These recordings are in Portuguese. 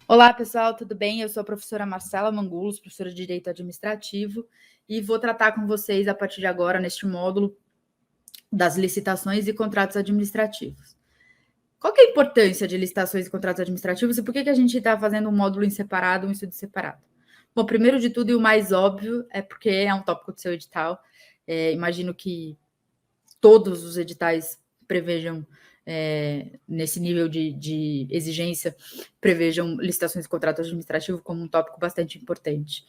Olá, pessoal, tudo bem? Eu sou a professora Marcela Mangulos, professora de Direito Administrativo, e vou tratar com vocês, a partir de agora, neste módulo, das licitações e contratos administrativos. Qual que é a importância de licitações e contratos administrativos e por que a gente está fazendo um módulo em separado, um estudo separado? Bom, primeiro de tudo, e o mais óbvio, é porque é um tópico do seu edital. Imagino que todos os editais prevejam, nesse nível de exigência, prevejam licitações e contrato administrativo como um tópico bastante importante.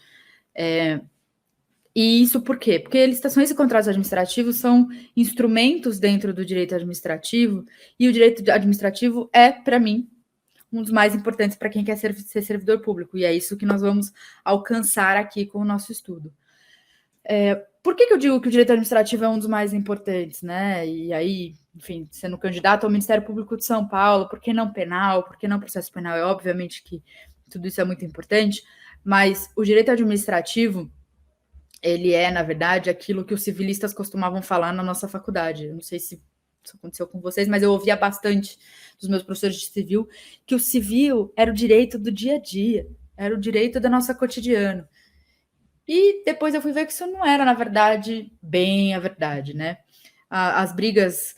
E isso por quê? Porque licitações e contratos administrativos são instrumentos dentro do direito administrativo, e o direito administrativo é, para mim, um dos mais importantes para quem quer ser servidor público, e é isso que nós vamos alcançar aqui com o nosso estudo. Por que eu digo que o direito administrativo é um dos mais importantes, né? E aí, enfim, sendo candidato ao Ministério Público de São Paulo, por que não penal? Por que não processo penal? É obviamente que tudo isso é muito importante, mas o direito administrativo, ele é, na verdade, aquilo que os civilistas costumavam falar na nossa faculdade. Eu não sei se isso aconteceu com vocês, mas eu ouvia bastante dos meus professores de civil que o civil era o direito do dia a dia, era o direito do nosso cotidiano. E depois eu fui ver que isso não era, na verdade, bem a verdade, né? As brigas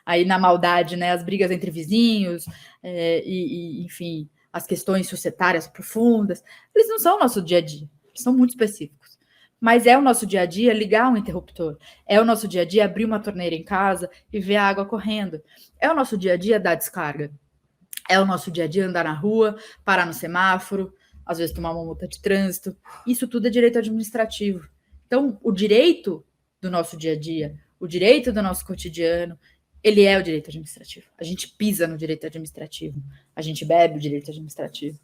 aí na maldade, né? As brigas entre vizinhos, enfim, as questões societárias profundas, eles não são o nosso dia a dia, são muito específicos. Mas é o nosso dia a dia ligar um interruptor, é o nosso dia a dia abrir uma torneira em casa e ver a água correndo, é o nosso dia a dia dar descarga, é o nosso dia a dia andar na rua, parar no semáforo, às vezes tomar uma multa de trânsito. Isso tudo é direito administrativo. Então, o direito do nosso dia a dia, o direito do nosso cotidiano, ele é o direito administrativo. A gente pisa no direito administrativo, a gente bebe o direito administrativo,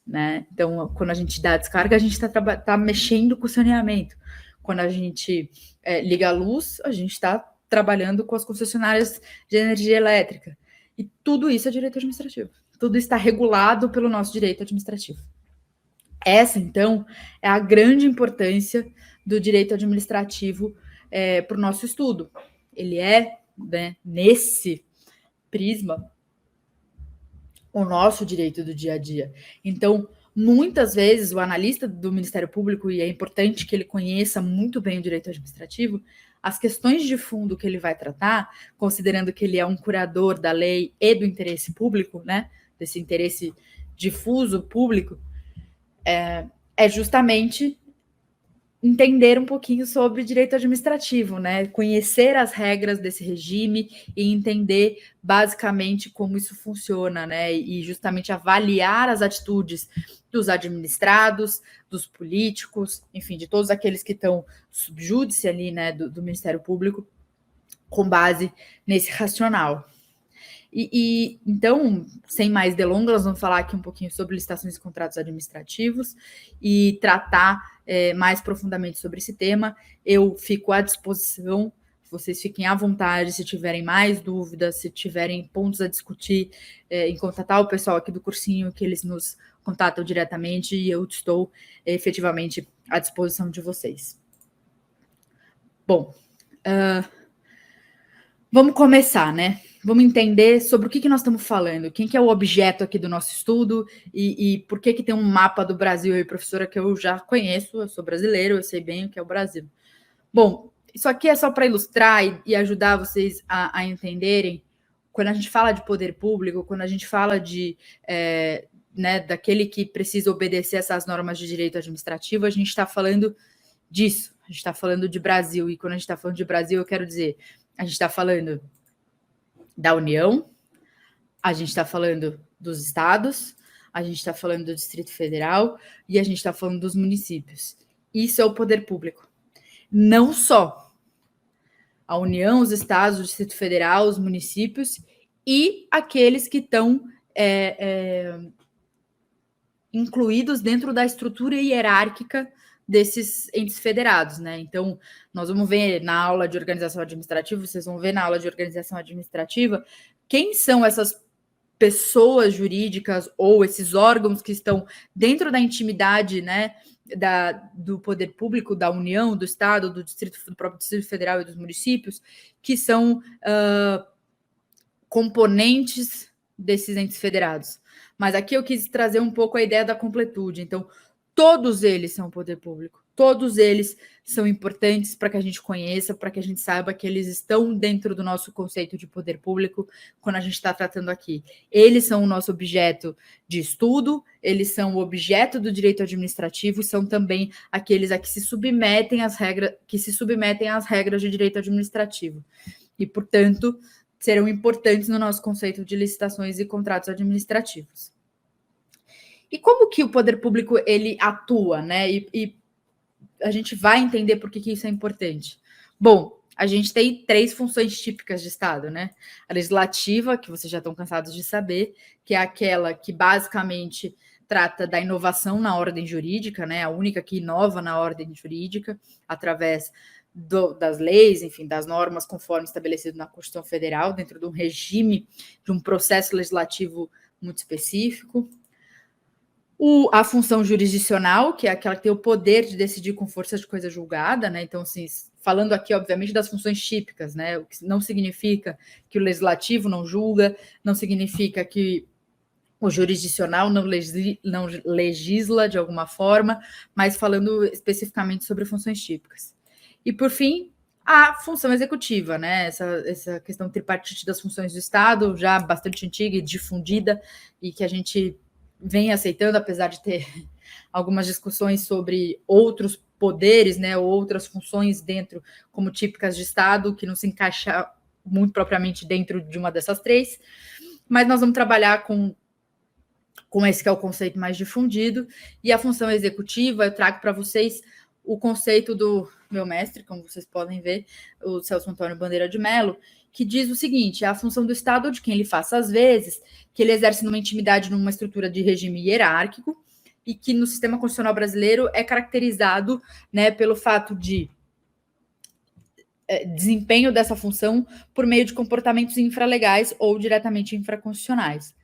né? Então, quando a gente dá a descarga, a gente está mexendo com o saneamento. Quando a gente liga a luz, a gente está trabalhando com as concessionárias de energia elétrica. E tudo isso é direito administrativo. Tudo está regulado pelo nosso direito administrativo. Essa, então, é a grande importância do direito administrativo para o nosso estudo. Ele é, né, nesse prisma, o nosso direito do dia a dia. Então, muitas vezes, o analista do Ministério Público, e é importante que ele conheça muito bem o direito administrativo, as questões de fundo que ele vai tratar, considerando que ele é um curador da lei e do interesse público, né, desse interesse difuso público, é justamente entender um pouquinho sobre direito administrativo, né? Conhecer as regras desse regime e entender basicamente como isso funciona, né? E justamente avaliar as atitudes dos administrados, dos políticos, enfim, de todos aqueles que estão subjúdice ali, né, do Ministério Público, com base nesse racional. Então, sem mais delongas, vamos falar aqui um pouquinho sobre licitações e contratos administrativos e tratar mais profundamente sobre esse tema. Eu fico à disposição, vocês fiquem à vontade se tiverem mais dúvidas, se tiverem pontos a discutir, em contatar o pessoal aqui do cursinho, que eles nos contatam diretamente, e eu estou efetivamente à disposição de vocês. Bom, vamos começar, né? Vamos entender sobre o que nós estamos falando, quem que é o objeto aqui do nosso estudo e por que tem um mapa do Brasil aí, professora, que eu já conheço, eu sou brasileiro, eu sei bem o que é o Brasil. Bom, isso aqui é só para ilustrar e ajudar vocês a entenderem, quando a gente fala de poder público, quando a gente fala de, né, daquele que precisa obedecer essas normas de direito administrativo, a gente está falando disso, a gente está falando de Brasil, e quando a gente está falando de Brasil, eu quero dizer, a gente está falando da União, a gente está falando dos estados, a gente está falando do Distrito Federal e a gente está falando dos municípios. Isso é o poder público. Não só a União, os estados, o Distrito Federal, os municípios e aqueles que estão incluídos dentro da estrutura hierárquica desses entes federados, né? Então, nós vamos ver na aula de organização administrativa, vocês vão ver na aula de organização administrativa, quem são essas pessoas jurídicas ou esses órgãos que estão dentro da intimidade, né, do poder público, da União, do Estado, do próprio Distrito Federal e dos municípios, que são componentes desses entes federados. Mas aqui eu quis trazer um pouco a ideia da completude. Então, todos eles são poder público. Todos eles são importantes para que a gente conheça, para que a gente saiba que eles estão dentro do nosso conceito de poder público quando a gente está tratando aqui. Eles são o nosso objeto de estudo, eles são o objeto do direito administrativo, são também aqueles a que se submetem às regras de direito administrativo. E, portanto, serão importantes no nosso conceito de licitações e contratos administrativos. E como que o poder público ele atua, né? E a gente vai entender por que isso é importante. Bom, a gente tem 3 funções típicas de Estado, né? A legislativa, que vocês já estão cansados de saber, que é aquela que basicamente trata da inovação na ordem jurídica, né? A única que inova na ordem jurídica, através das leis, enfim, das normas conforme estabelecido na Constituição Federal, dentro de um regime, de um processo legislativo muito específico. A função jurisdicional, que é aquela que tem o poder de decidir com força de coisa julgada, né? Então, assim, falando aqui, obviamente, das funções típicas, né? O que não significa que o legislativo não julga, não significa que o jurisdicional não legisla de alguma forma, mas falando especificamente sobre funções típicas. E, por fim, a função executiva, né? Essa questão tripartite das funções do Estado, já bastante antiga e difundida, e que a gente vem aceitando, apesar de ter algumas discussões sobre outros poderes, né, ou outras funções dentro, como típicas de Estado, que não se encaixa muito propriamente dentro de uma dessas 3, mas nós vamos trabalhar com esse que é o conceito mais difundido, e a função executiva, eu trago para vocês o conceito do meu mestre, como vocês podem ver, o Celso Antônio Bandeira de Mello, que diz o seguinte: a função do Estado, de quem ele faça às vezes, que ele exerce numa intimidade, numa estrutura de regime hierárquico, e que no sistema constitucional brasileiro é caracterizado, né, pelo fato de desempenho dessa função por meio de comportamentos infralegais ou diretamente infraconstitucionais.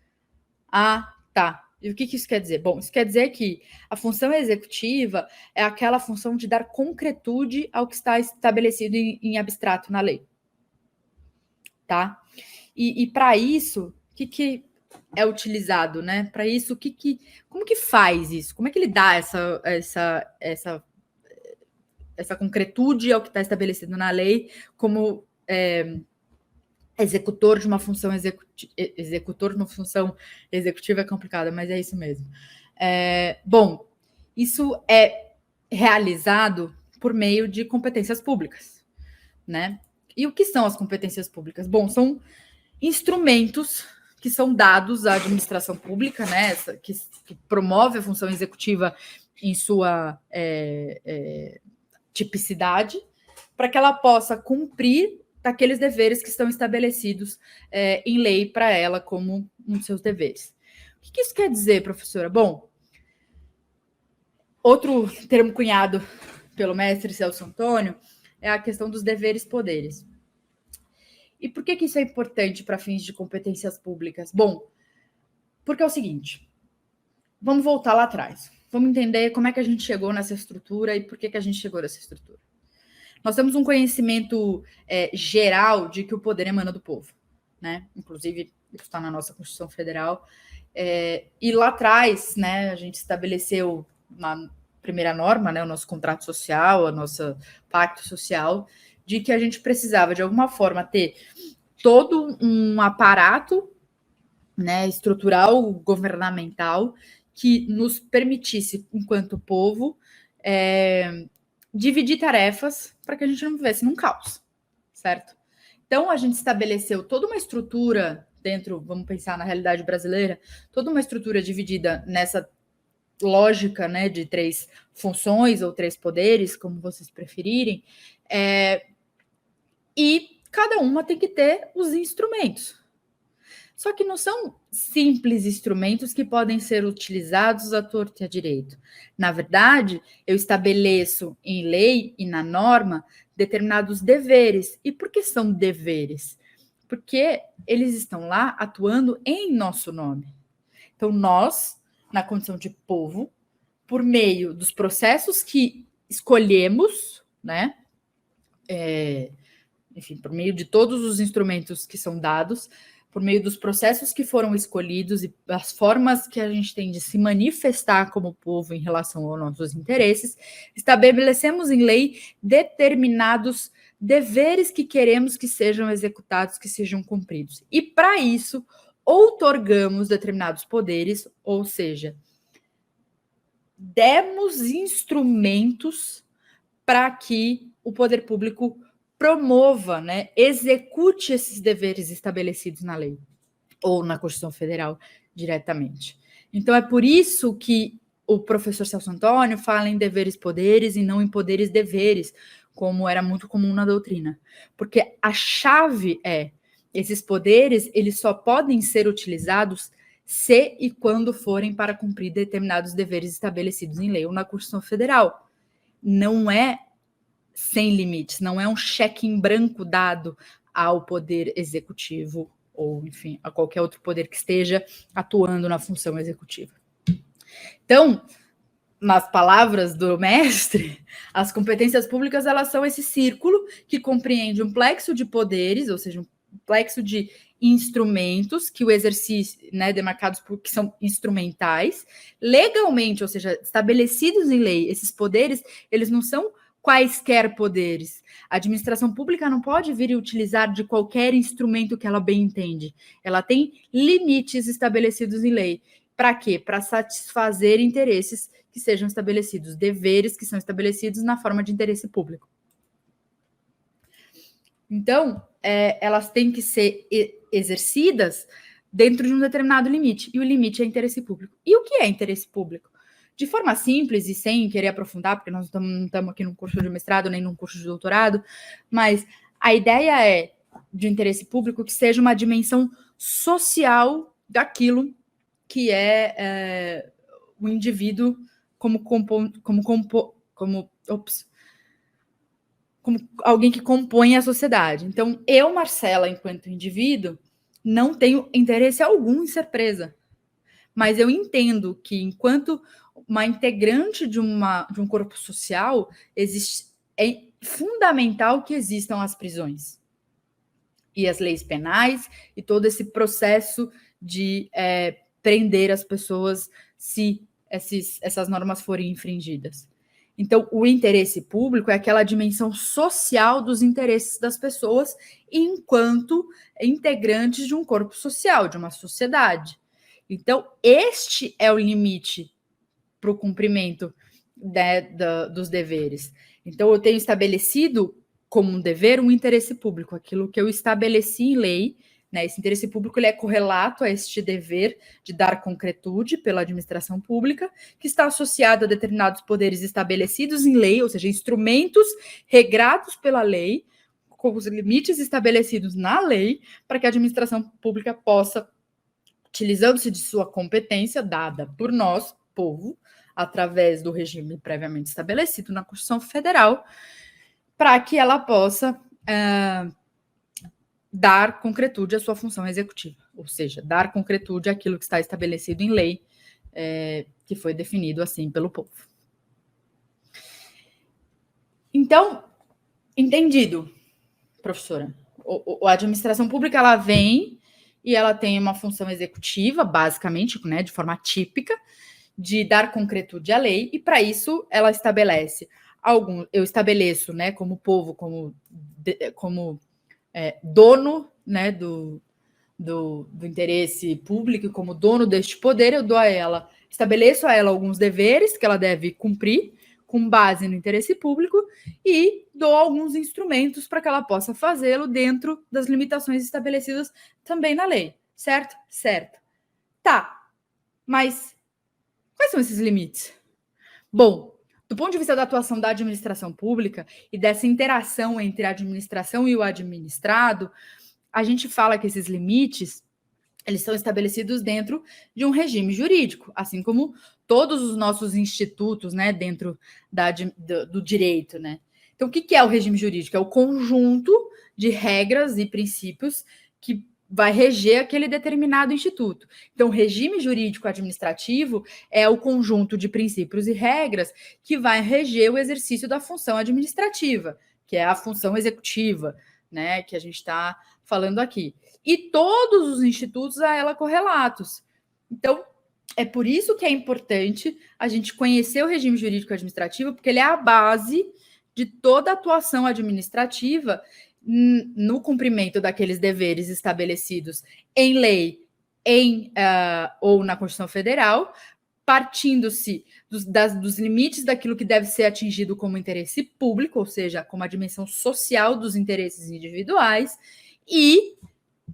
Ah, tá. E o que isso quer dizer? Bom, isso quer dizer que a função executiva é aquela função de dar concretude ao que está estabelecido em abstrato na lei. Tá? E para isso, o que é utilizado, né? Para isso, como que faz isso? Como é que ele dá essa concretude ao que está estabelecido na lei como executor de uma função executiva é complicado, mas é isso mesmo. Bom, isso é realizado por meio de competências públicas, né? E o que são as competências públicas? Bom, são instrumentos que são dados à administração pública, né? Que promove a função executiva em sua tipicidade, para que ela possa cumprir daqueles deveres que estão estabelecidos em lei para ela como um dos seus deveres. O que isso quer dizer, professora? Bom, outro termo cunhado pelo mestre Celso Antônio é a questão dos deveres e poderes. E por que isso é importante para fins de competências públicas? Bom, porque é o seguinte, vamos voltar lá atrás. Vamos entender como é que a gente chegou nessa estrutura e por que a gente chegou nessa estrutura. Nós temos um conhecimento geral de que o poder emana do povo, né? Inclusive, isso está na nossa Constituição Federal. E lá atrás, né, a gente estabeleceu uma primeira norma, né, o nosso contrato social, o nosso pacto social, de que a gente precisava, de alguma forma, ter todo um aparato, né, estrutural, governamental, que nos permitisse, enquanto povo, dividir tarefas para que a gente não vivesse num caos, certo? Então, a gente estabeleceu toda uma estrutura dentro, vamos pensar na realidade brasileira, toda uma estrutura dividida nessa lógica, né, de 3 funções ou 3 poderes, como vocês preferirem, e cada uma tem que ter os instrumentos. Só que não são simples instrumentos que podem ser utilizados à torta e à direito. Na verdade, eu estabeleço em lei e na norma determinados deveres. E por que são deveres? Porque eles estão lá atuando em nosso nome. Então, nós, na condição de povo, por meio dos processos que escolhemos, né? Enfim, por meio de todos os instrumentos que são dados, por meio dos processos que foram escolhidos e as formas que a gente tem de se manifestar como povo em relação aos nossos interesses, estabelecemos em lei determinados deveres que queremos que sejam executados, que sejam cumpridos. E para isso, outorgamos determinados poderes, ou seja, demos instrumentos para que o poder público promova, né, execute esses deveres estabelecidos na lei ou na Constituição Federal diretamente. Então é por isso que o professor Celso Antônio fala em deveres poderes e não em poderes deveres, como era muito comum na doutrina. Porque a chave é, esses poderes, eles só podem ser utilizados se e quando forem para cumprir determinados deveres estabelecidos em lei ou na Constituição Federal. Não é sem limites, não é um cheque em branco dado ao poder executivo ou, enfim, a qualquer outro poder que esteja atuando na função executiva. Então, nas palavras do mestre, as competências públicas, elas são esse círculo que compreende um plexo de poderes, ou seja, um plexo de instrumentos que o exercício, né, demarcados por que são instrumentais, legalmente, ou seja, estabelecidos em lei. Esses poderes, eles não são quaisquer poderes. A administração pública não pode vir e utilizar de qualquer instrumento que ela bem entende. Ela tem limites estabelecidos em lei. Para quê? Para satisfazer interesses que sejam estabelecidos, deveres que são estabelecidos na forma de interesse público. Então, elas têm que ser exercidas dentro de um determinado limite, e o limite é interesse público. E o que é interesse público? De forma simples e sem querer aprofundar, porque nós não estamos aqui num curso de mestrado nem num curso de doutorado, mas a ideia é de interesse público que seja uma dimensão social daquilo que é o indivíduo como alguém que compõe a sociedade. Então, eu, Marcela, enquanto indivíduo, não tenho interesse algum em ser presa. Mas eu entendo que, enquanto uma integrante de um corpo social, é fundamental que existam as prisões e as leis penais e todo esse processo de prender as pessoas se essas normas forem infringidas. Então, o interesse público é aquela dimensão social dos interesses das pessoas enquanto integrantes de um corpo social, de uma sociedade. Então, este é o limite para o cumprimento dos deveres. Então, eu tenho estabelecido como um dever um interesse público, aquilo que eu estabeleci em lei, né? Esse interesse público ele é correlato a este dever de dar concretude pela administração pública, que está associado a determinados poderes estabelecidos em lei, ou seja, instrumentos regrados pela lei, com os limites estabelecidos na lei, para que a administração pública possa, utilizando-se de sua competência dada por nós, povo, através do regime previamente estabelecido na Constituição Federal, para que ela possa dar concretude à sua função executiva, ou seja, dar concretude àquilo que está estabelecido em lei, que foi definido assim pelo povo. Então, entendido, professora, a administração pública ela vem e ela tem uma função executiva, basicamente, né, de forma típica, de dar concretude à lei, e para isso ela estabelece eu estabeleço, né, como povo, como dono, né, do interesse público, como dono deste poder, eu estabeleço a ela alguns deveres que ela deve cumprir com base no interesse público e dou alguns instrumentos para que ela possa fazê-lo dentro das limitações estabelecidas também na lei, certo? Certo. Tá, mas quais são esses limites? Bom, do ponto de vista da atuação da administração pública e dessa interação entre a administração e o administrado, a gente fala que esses limites, eles são estabelecidos dentro de um regime jurídico, assim como todos os nossos institutos, né, dentro do direito, né? Então, o que é o regime jurídico? É o conjunto de regras e princípios que vai reger aquele determinado instituto. Então, o regime jurídico administrativo é o conjunto de princípios e regras que vai reger o exercício da função administrativa, que é a função executiva, né, que a gente está falando aqui. E todos os institutos a ela correlatos. Então, é por isso que é importante a gente conhecer o regime jurídico administrativo, porque ele é a base de toda a atuação administrativa no cumprimento daqueles deveres estabelecidos em lei ou na Constituição Federal, partindo-se dos limites daquilo que deve ser atingido como interesse público, ou seja, como a dimensão social dos interesses individuais, e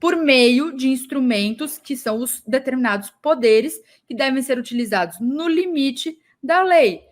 por meio de instrumentos que são os determinados poderes que devem ser utilizados no limite da lei.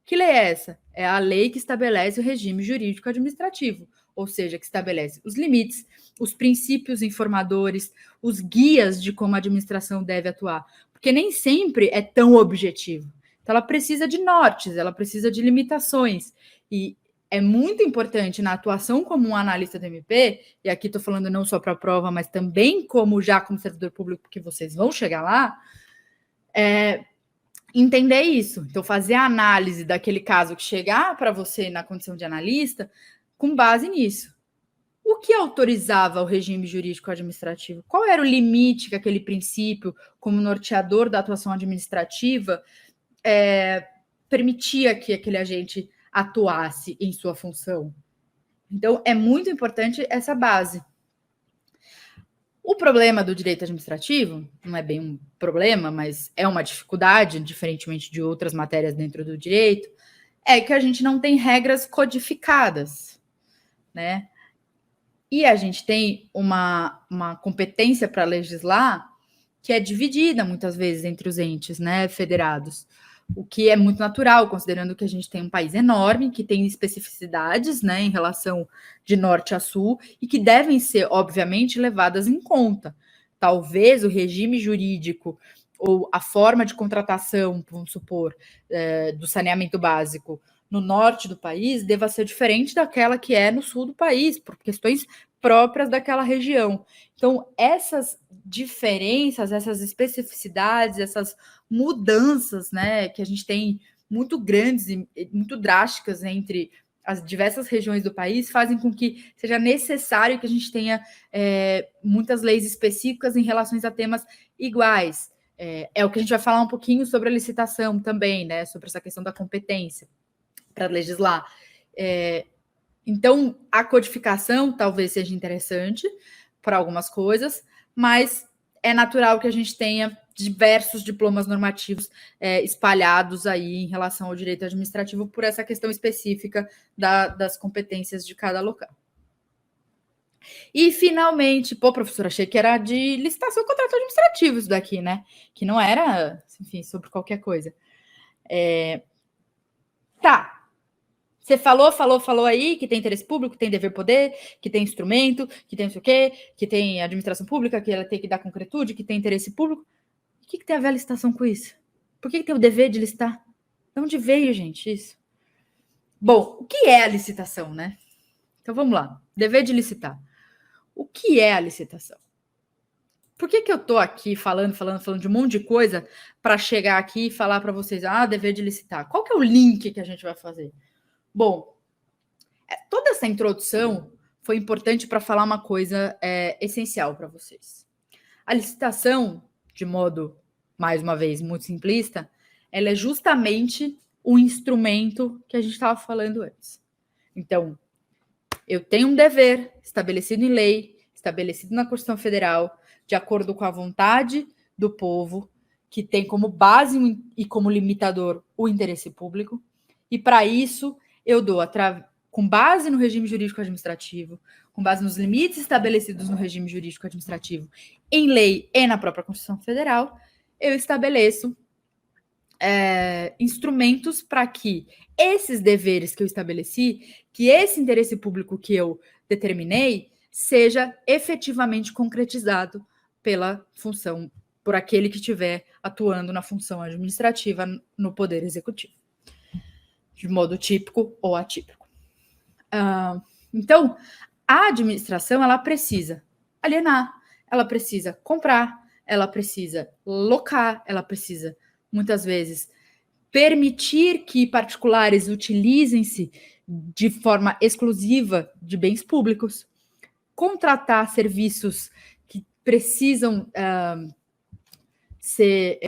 Que lei é essa? É a lei que estabelece o regime jurídico administrativo, ou seja, que estabelece os limites, os princípios informadores, os guias de como a administração deve atuar, porque nem sempre é tão objetivo. Então, ela precisa de nortes, ela precisa de limitações, e é muito importante na atuação como um analista do MP, e aqui estou falando não só para a prova, mas também como servidor público, porque vocês vão chegar lá, entender isso. Então, fazer a análise daquele caso que chegar para você na condição de analista, com base nisso. O que autorizava o regime jurídico administrativo? Qual era o limite que aquele princípio, como norteador da atuação administrativa, permitia que aquele agente atuasse em sua função? Então, é muito importante essa base. O problema do direito administrativo, não é bem um problema, mas é uma dificuldade, diferentemente de outras matérias dentro do direito, é que a gente não tem regras codificadas, né? E a gente tem uma competência para legislar que é dividida muitas vezes entre os entes, né, federados, o que é muito natural, considerando que a gente tem um país enorme, que tem especificidades, né, em relação de norte a sul, e que devem ser, obviamente, levadas em conta. Talvez o regime jurídico ou a forma de contratação, vamos supor, do saneamento básico no norte do país deva ser diferente daquela que é no sul do país, por questões próprias daquela região. Então, essas diferenças, essas especificidades, essas mudanças, né, que a gente tem muito grandes e muito drásticas entre as diversas regiões do país, fazem com que seja necessário que a gente tenha muitas leis específicas em relação a temas iguais. É o que a gente vai falar um pouquinho sobre a licitação também, né, sobre essa questão da competência para legislar. Então, a codificação talvez seja interessante para algumas coisas, mas é natural que a gente tenha diversos diplomas normativos espalhados aí em relação ao direito administrativo por essa questão específica das competências de cada local. E, finalmente, professora, achei que era de licitação e contrato administrativo isso daqui, né? Que não era, enfim, sobre qualquer coisa. Tá. Você falou aí que tem interesse público, que tem dever-poder, que tem instrumento, que tem não sei o quê, que tem administração pública, que ela tem que dar concretude, que tem interesse público. O que tem a ver a licitação com isso? Por que tem o dever de licitar? De onde veio, gente, isso? Bom, o que é a licitação, né? Então, vamos lá. Dever de licitar. O que é a licitação? Por que eu tô aqui falando de um monte de coisa para chegar aqui e falar para vocês, dever de licitar? Qual que é o link que a gente vai fazer? Bom, toda essa introdução foi importante para falar uma coisa essencial para vocês. A licitação, de modo, mais uma vez, muito simplista, ela é justamente o instrumento que a gente estava falando antes. Então, eu tenho um dever estabelecido em lei, estabelecido na Constituição Federal, de acordo com a vontade do povo, que tem como base e como limitador o interesse público, e para isso eu dou, com base no regime jurídico administrativo, com base nos limites estabelecidos no regime jurídico administrativo, em lei e na própria Constituição Federal, eu estabeleço instrumentos para que esses deveres que eu estabeleci, que esse interesse público que eu determinei, seja efetivamente concretizado pela função, por aquele que estiver atuando na função administrativa no Poder Executivo, de modo típico ou atípico. Então, a administração, ela precisa alienar, ela precisa comprar, ela precisa locar, ela precisa, muitas vezes, permitir que particulares utilizem-se de forma exclusiva de bens públicos, contratar serviços que precisam ser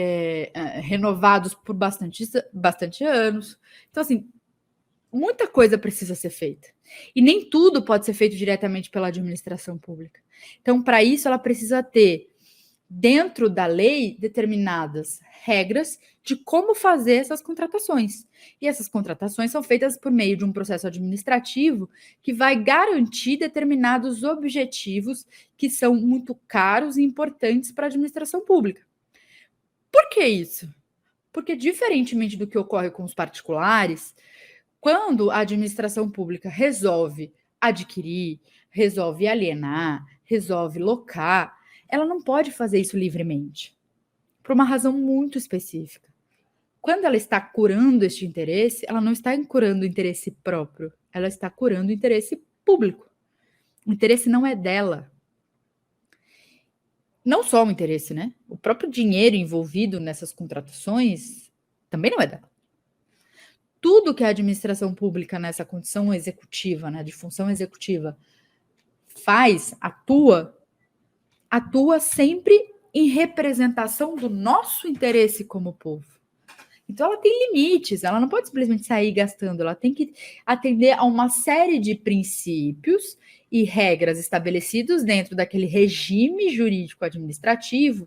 renovados por bastante anos. Então, assim, muita coisa precisa ser feita. E nem tudo pode ser feito diretamente pela administração pública. Então, para isso, ela precisa ter, dentro da lei, determinadas regras de como fazer essas contratações. E essas contratações são feitas por meio de um processo administrativo que vai garantir determinados objetivos que são muito caros e importantes para a administração pública. Por que isso? Porque, diferentemente do que ocorre com os particulares, quando a administração pública resolve adquirir, resolve alienar, resolve locar, ela não pode fazer isso livremente, por uma razão muito específica. Quando ela está curando este interesse, ela não está curando o interesse próprio, ela está curando o interesse público. O interesse não é dela. Não só o interesse, né? O próprio dinheiro envolvido nessas contratações também não é dela. Tudo que a administração pública nessa condição executiva, né, de função executiva, faz, atua sempre em representação do nosso interesse como povo. Então, ela tem limites, ela não pode simplesmente sair gastando, ela tem que atender a uma série de princípios e regras estabelecidos dentro daquele regime jurídico administrativo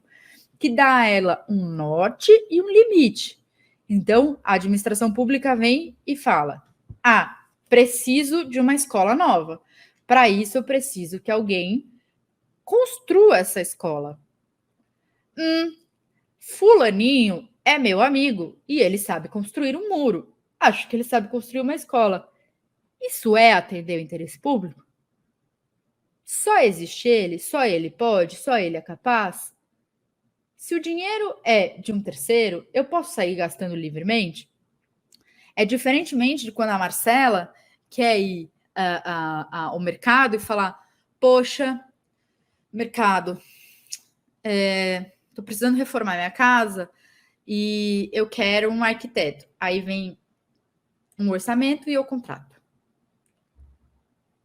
que dá a ela um norte e um limite. Então, a administração pública vem e fala: preciso de uma escola nova. Para isso, eu preciso que alguém construa essa escola. Fulaninho é meu amigo e ele sabe construir um muro. Acho que ele sabe construir uma escola. Isso é atender o interesse público? Só existe ele? Só ele pode? Só ele é capaz? Se o dinheiro é de um terceiro, eu posso sair gastando livremente? É diferentemente de quando a Marcela quer ir ao mercado e falar: poxa, mercado, estou precisando reformar minha casa e eu quero um arquiteto. Aí vem um orçamento e eu contrato.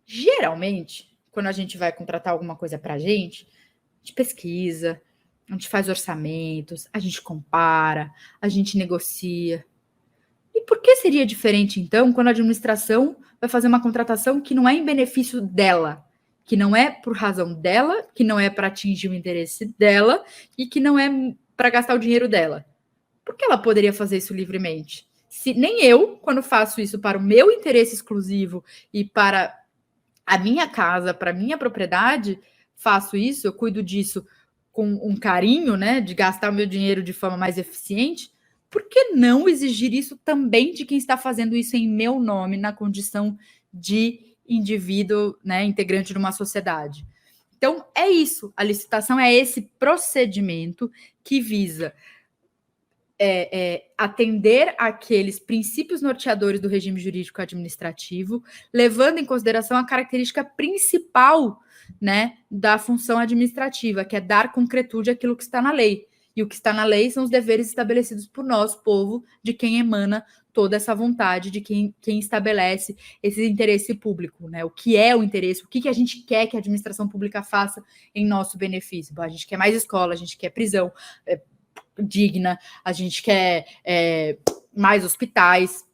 Geralmente, quando a gente vai contratar alguma coisa para a gente pesquisa, a gente faz orçamentos, a gente compara, a gente negocia. E por que seria diferente, então, quando a administração vai fazer uma contratação que não é em benefício dela, que não é por razão dela, que não é para atingir o interesse dela e que não é para gastar o dinheiro dela? Por que ela poderia fazer isso livremente? Se nem eu, quando faço isso para o meu interesse exclusivo e para a minha casa, para a minha propriedade, faço isso, eu cuido disso com um carinho, né, de gastar o meu dinheiro de forma mais eficiente, por que não exigir isso também de quem está fazendo isso em meu nome, na condição de indivíduo, né, integrante de uma sociedade? Então, é isso. A licitação é esse procedimento que visa atender àqueles princípios norteadores do regime jurídico administrativo, levando em consideração a característica principal, né, da função administrativa, que é dar concretude àquilo que está na lei. E o que está na lei são os deveres estabelecidos por nós, povo, de quem emana toda essa vontade, de quem estabelece esse interesse público, né? O que é o interesse, o que a gente quer que a administração pública faça em nosso benefício. Bom, a gente quer mais escola, a gente quer prisão digna, a gente quer mais hospitais,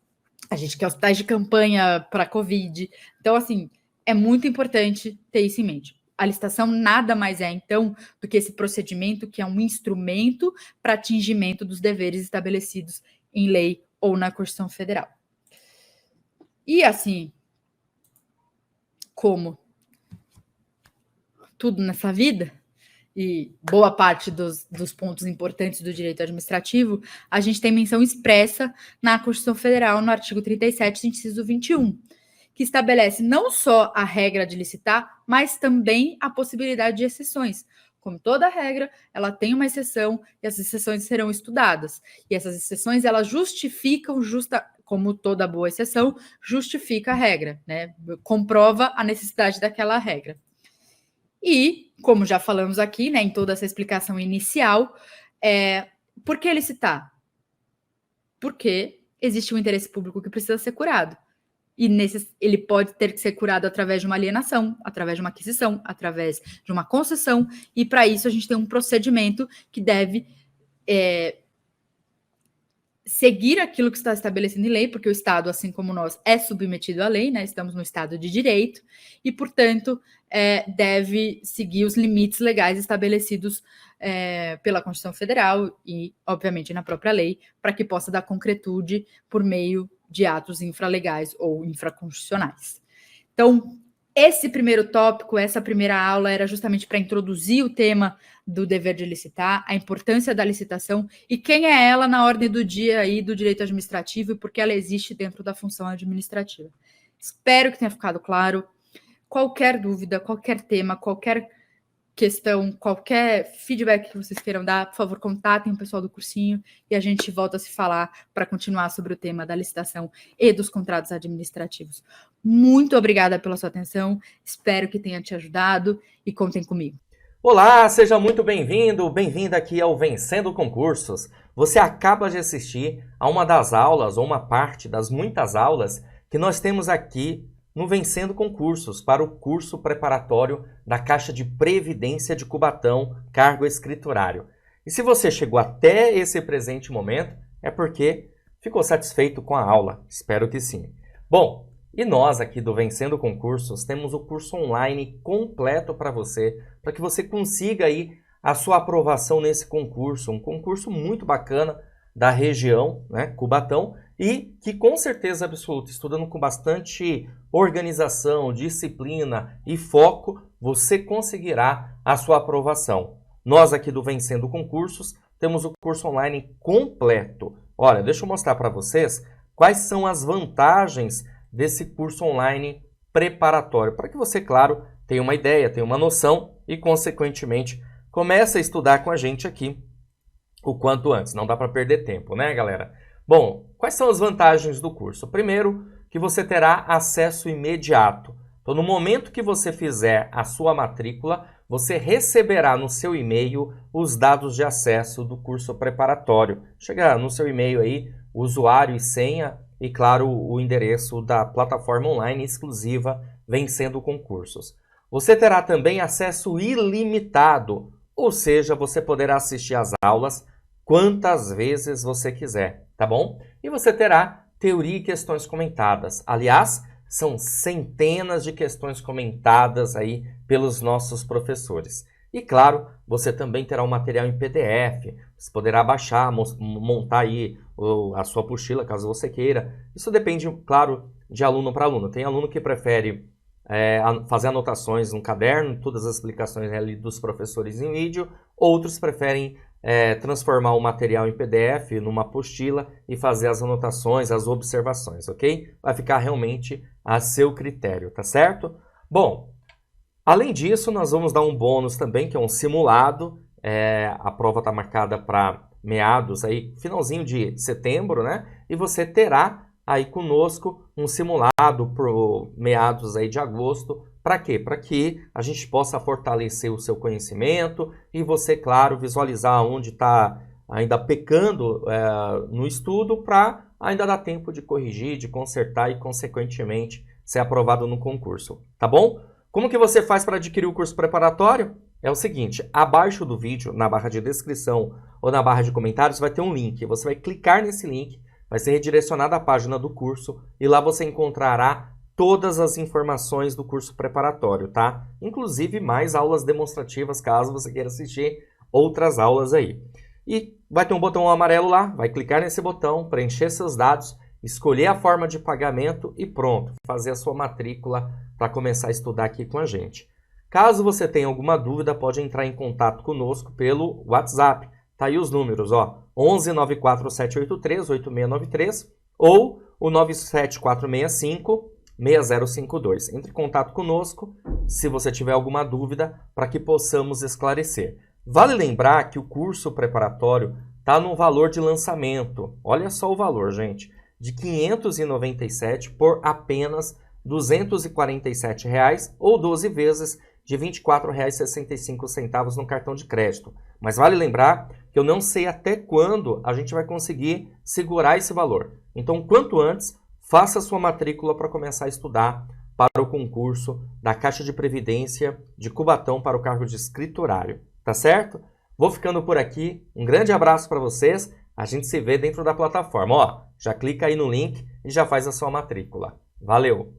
a gente quer hospitais de campanha para a Covid. Então, assim, é muito importante ter isso em mente. A licitação nada mais é, então, do que esse procedimento que é um instrumento para atingimento dos deveres estabelecidos em lei ou na Constituição Federal. E, assim, como tudo nessa vida, e boa parte dos pontos importantes do direito administrativo, a gente tem menção expressa na Constituição Federal, no artigo 37, inciso 21, que estabelece não só a regra de licitar, mas também a possibilidade de exceções. Como toda regra, ela tem uma exceção e as exceções serão estudadas. E essas exceções, elas justificam, como toda boa exceção, justifica a regra, né? Comprova a necessidade daquela regra. E, como já falamos aqui, né, em toda essa explicação inicial, por que licitar? Porque existe um interesse público que precisa ser curado. e ele pode ter que ser curado através de uma alienação, através de uma aquisição, através de uma concessão, e para isso a gente tem um procedimento que deve seguir aquilo que está estabelecido em lei, porque o Estado, assim como nós, é submetido à lei, né? Estamos no Estado de Direito, e, portanto, deve seguir os limites legais estabelecidos pela Constituição Federal e, obviamente, na própria lei, para que possa dar concretude por meio de atos infralegais ou infraconstitucionais. Então, esse primeiro tópico, essa primeira aula era justamente para introduzir o tema do dever de licitar, a importância da licitação e quem é ela na ordem do dia aí do direito administrativo e por que ela existe dentro da função administrativa. Espero que tenha ficado claro. Qualquer dúvida, qualquer tema, qualquer questão, qualquer feedback que vocês queiram dar, por favor, contatem o pessoal do cursinho e a gente volta a se falar para continuar sobre o tema da licitação e dos contratos administrativos. Muito obrigada pela sua atenção, espero que tenha te ajudado e contem comigo. Olá, seja muito bem-vindo, bem-vinda aqui ao Vencendo Concursos. Você acaba de assistir a uma das aulas, ou uma parte das muitas aulas que nós temos aqui no Vencendo Concursos, para o curso preparatório da Caixa de Previdência de Cubatão, cargo escriturário. E se você chegou até esse presente momento, é porque ficou satisfeito com a aula. Espero que sim. Bom, e nós aqui do Vencendo Concursos temos o curso online completo para que você consiga aí a sua aprovação nesse concurso. Um concurso muito bacana da região, né, Cubatão, e que com certeza absoluta, estudando com bastante organização, disciplina e foco, você conseguirá a sua aprovação. Nós aqui do Vencendo Concursos temos o curso online completo. Olha, deixa eu mostrar para vocês quais são as vantagens desse curso online preparatório, para que você, claro, tenha uma ideia, tenha uma noção e, consequentemente, comece a estudar com a gente aqui o quanto antes. Não dá para perder tempo, né, galera? Bom, quais são as vantagens do curso? Primeiro, que você terá acesso imediato. Então, no momento que você fizer a sua matrícula, você receberá no seu e-mail os dados de acesso do curso preparatório. Chega no seu e-mail aí, usuário e senha e, claro, o endereço da plataforma online exclusiva Vencendo Concursos. Você terá também acesso ilimitado, ou seja, você poderá assistir às aulas quantas vezes você quiser, tá bom? E você terá teoria e questões comentadas. Aliás, são centenas de questões comentadas aí pelos nossos professores. E claro, você também terá um material em PDF, você poderá baixar, montar aí a sua apostila, caso você queira. Isso depende, claro, de aluno para aluno. Tem aluno que prefere fazer anotações no caderno, todas as explicações ali dos professores em vídeo. Outros preferem transformar o material em PDF, numa apostila e fazer as anotações, as observações, ok? Vai ficar realmente a seu critério, tá certo? Bom, além disso, nós vamos dar um bônus também, que é um simulado. A prova está marcada para meados, aí, finalzinho de setembro, né? E você terá aí conosco um simulado por meados aí de agosto. Para quê? Para que a gente possa fortalecer o seu conhecimento e você, claro, visualizar onde está ainda pecando no estudo para ainda dar tempo de corrigir, de consertar e, consequentemente, ser aprovado no concurso. Tá bom? Como que você faz para adquirir o curso preparatório? É o seguinte, abaixo do vídeo, na barra de descrição ou na barra de comentários, vai ter um link. Você vai clicar nesse link, vai ser redirecionado à página do curso e lá você encontrará todas as informações do curso preparatório, tá? Inclusive mais aulas demonstrativas, caso você queira assistir outras aulas aí. E vai ter um botão amarelo lá, vai clicar nesse botão, preencher seus dados, escolher a forma de pagamento e pronto, fazer a sua matrícula para começar a estudar aqui com a gente. Caso você tenha alguma dúvida, pode entrar em contato conosco pelo WhatsApp. Tá aí os números, ó, 11 94783 8693 ou o 97465 6052. Entre em contato conosco se você tiver alguma dúvida para que possamos esclarecer. Vale lembrar que o curso preparatório está no valor de lançamento. Olha só o valor, gente, de R$ 597 por apenas R$ 247 ou 12 vezes de R$ 24,65 no cartão de crédito. Mas vale lembrar que eu não sei até quando a gente vai conseguir segurar esse valor. Então, quanto antes, faça sua matrícula para começar a estudar para o concurso da Caixa de Previdência de Cubatão para o cargo de escriturário, tá certo? Vou ficando por aqui, um grande abraço para vocês, a gente se vê dentro da plataforma. Ó, já clica aí no link e já faz a sua matrícula. Valeu!